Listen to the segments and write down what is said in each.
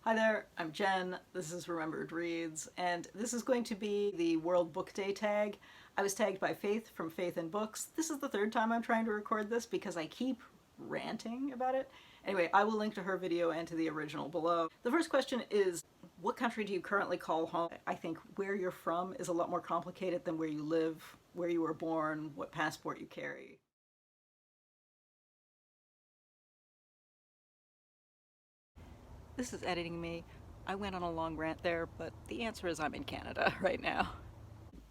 Hi there, I'm Jen, this is Remembered Reads, and this is going to be the World Book Day tag. I was tagged by Faith from Faith in Books. This is the third time I'm trying to record this because I keep ranting about it. Anyway, I will link to her video and to the original below. The first question is, what country do you currently call home? I think where you're from is a lot more complicated than where you live, where you were born, what passport you carry. This is editing me. I went on a long rant there, but the answer is I'm in Canada right now.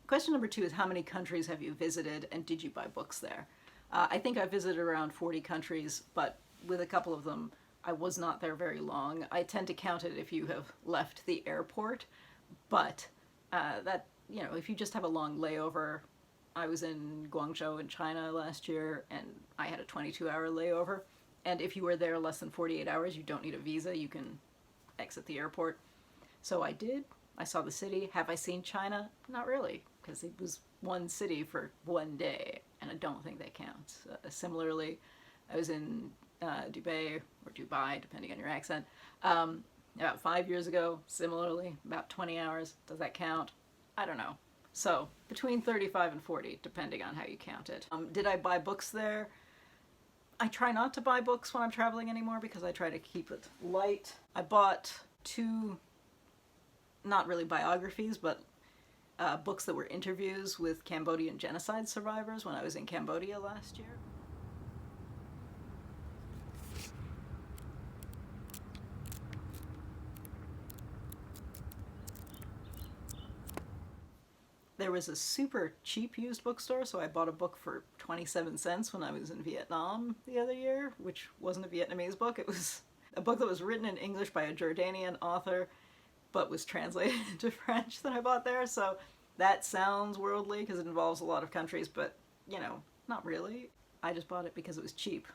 Question number 2 is how many countries have you visited and did you buy books there? I think I visited around 40 countries, but with a couple of them I was not there very long. I tend to count it if you have left the airport, but if you just have a long layover. I was in Guangzhou in China last year and I had a 22-hour layover. And if you were there less than 48 hours, you don't need a visa. You can exit the airport. So I did. I saw the city. Have I seen China? Not really, because it was one city for one day, and I don't think that counts. Similarly, I was in Dubai, or Dubai, depending on your accent, about 5 years ago. Similarly, about 20 hours. Does that count? I don't know. So between 35 and 40, depending on how you count it. Did I buy books there? I try not to buy books when I'm traveling anymore because I try to keep it light. I bought 2, not really biographies, but books that were interviews with Cambodian genocide survivors when I was in Cambodia last year. There was a super cheap used bookstore, so I bought a book for 27 cents when I was in Vietnam the other year, which wasn't a Vietnamese book. It was a book that was written in English by a Jordanian author, but was translated into French that I bought there. So that sounds worldly because it involves a lot of countries, but not really. I just bought it because it was cheap.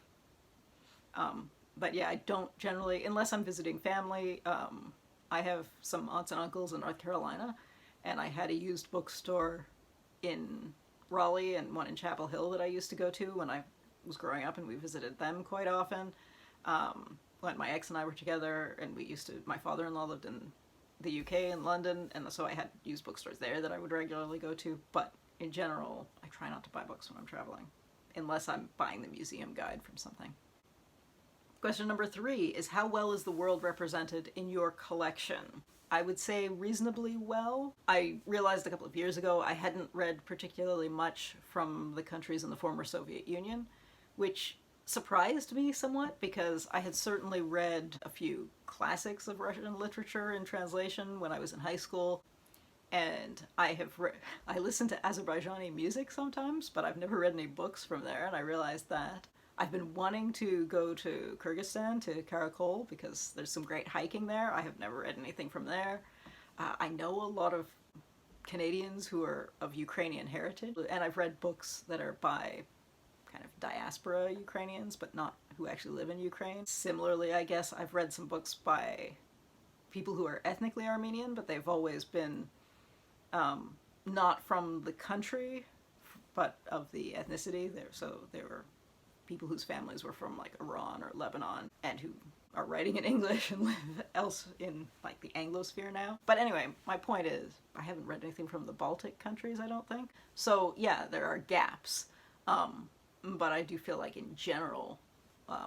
But yeah, I don't generally, unless I'm visiting family. I have some aunts and uncles in North Carolina, and I had a used bookstore in Raleigh and one in Chapel Hill that I used to go to when I was growing up, and we visited them quite often. When my ex and I were together, and my father-in-law lived in the UK in London, and so I had used bookstores there that I would regularly go to, but in general, I try not to buy books when I'm traveling, unless I'm buying the museum guide from something. Question number 3 is how well is the world represented in your collection? I would say reasonably well. I realized a couple of years ago I hadn't read particularly much from the countries in the former Soviet Union, which surprised me somewhat because I had certainly read a few classics of Russian literature in translation when I was in high school, and I listen to Azerbaijani music sometimes, but I've never read any books from there, and I realized that. I've been wanting to go to Kyrgyzstan, to Karakol, because there's some great hiking there. I have never read anything from there. I know a lot of Canadians who are of Ukrainian heritage, and I've read books that are by kind of diaspora Ukrainians, but not who actually live in Ukraine. Similarly, I guess I've read some books by people who are ethnically Armenian, but they've always been not from the country, but of the ethnicity. They were people whose families were from like Iran or Lebanon and who are writing in English and live else in like the Anglosphere now. But anyway, my point is I haven't read anything from the Baltic countries, I don't think. So yeah, there are gaps, but I do feel like in general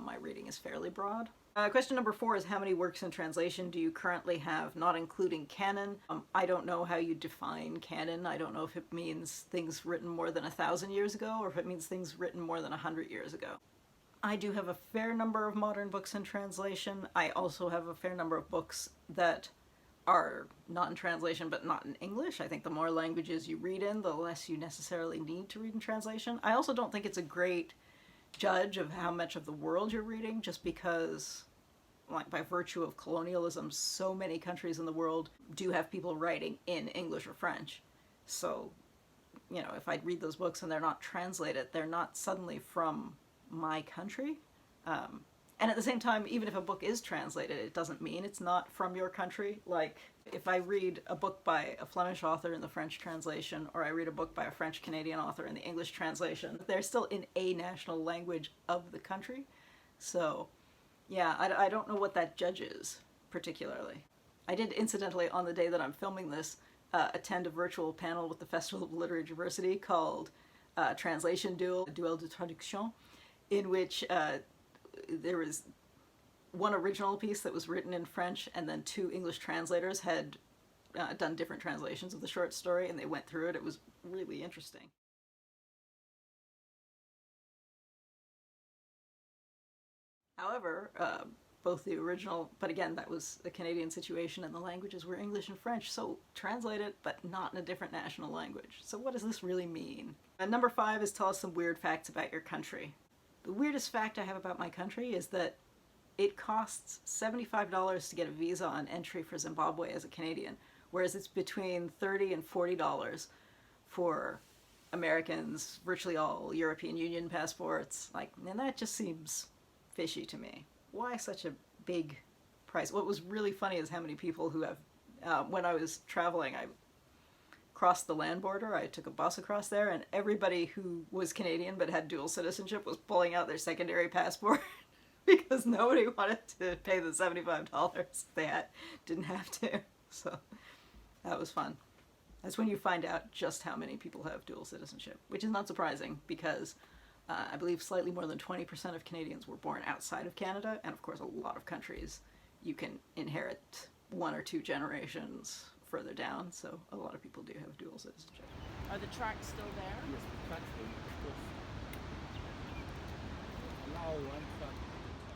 my reading is fairly broad. Question number 4 is how many works in translation do you currently have, not including canon? I don't know how you define canon. I don't know if it means things written more than 1,000 years ago or if it means things written more than 100 years ago. I do have a fair number of modern books in translation. I also have a fair number of books that are not in translation but not in English. I think the more languages you read in, the less you necessarily need to read in translation. I also don't think it's a great judge of how much of the world you're reading, just because like by virtue of colonialism, so many countries in the world do have people writing in English or French. So, if I read those books and they're not translated, they're not suddenly from my country. And at the same time, even if a book is translated, it doesn't mean it's not from your country. Like, if I read a book by a Flemish author in the French translation, or I read a book by a French-Canadian author in the English translation, they're still in a national language of the country. So, yeah, I don't know what that judges. particularly. I did, incidentally, on the day that I'm filming this, attend a virtual panel with the Festival of Literary Diversity called Translation Duel, Duel de Traduction, in which there was one original piece that was written in French, and then two English translators had done different translations of the short story, and they went through it. It was really interesting. However, both the original, but again, that was a Canadian situation and the languages were English and French, so translate it, but not in a different national language. So what does this really mean? Number 5 is tell us some weird facts about your country. The weirdest fact I have about my country is that it costs $75 to get a visa on entry for Zimbabwe as a Canadian, whereas it's between $30 and $40 for Americans, virtually all European Union passports. Like, and that just seems fishy to me. Why such a big price? What was really funny is how many people who have, when I was traveling, I crossed the land border, I took a bus across there, and everybody who was Canadian but had dual citizenship was pulling out their secondary passport because nobody wanted to pay the $75 they didn't have to. So that was fun. That's when you find out just how many people have dual citizenship, which is not surprising because I believe slightly more than 20% of Canadians were born outside of Canada, and of course a lot of countries you can inherit 1 or 2 generations further down, so a lot of people do have dual citizenship. Are the tracks still there? Yes, the tracks will allow one truck.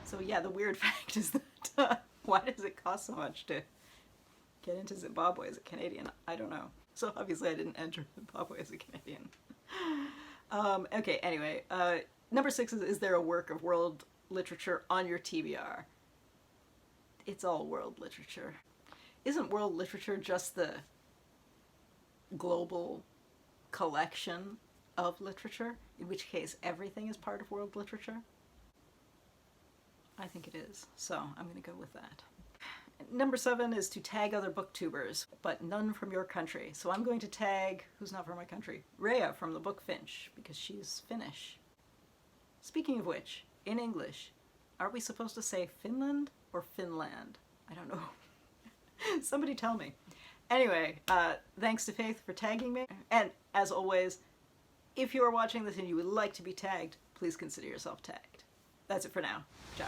So yeah, the weird fact is that why does it cost so much to get into Zimbabwe as a Canadian? I don't know. So obviously I didn't enter Zimbabwe as a Canadian. Okay, anyway, number 6 is there a work of world literature on your TBR? It's all world literature. Isn't world literature just the global collection of literature, in which case everything is part of world literature? I think it is, so I'm going to go with that. Number 7 is to tag other booktubers, but none from your country. So I'm going to tag, who's not from my country? Rhea from the book Finch, because she's Finnish. Speaking of which, in English, are we supposed to say Finland or Finland? I don't know. Somebody tell me. Anyway, thanks to Faith for tagging me. And as always, if you are watching this and you would like to be tagged, please consider yourself tagged. That's it for now. Ciao.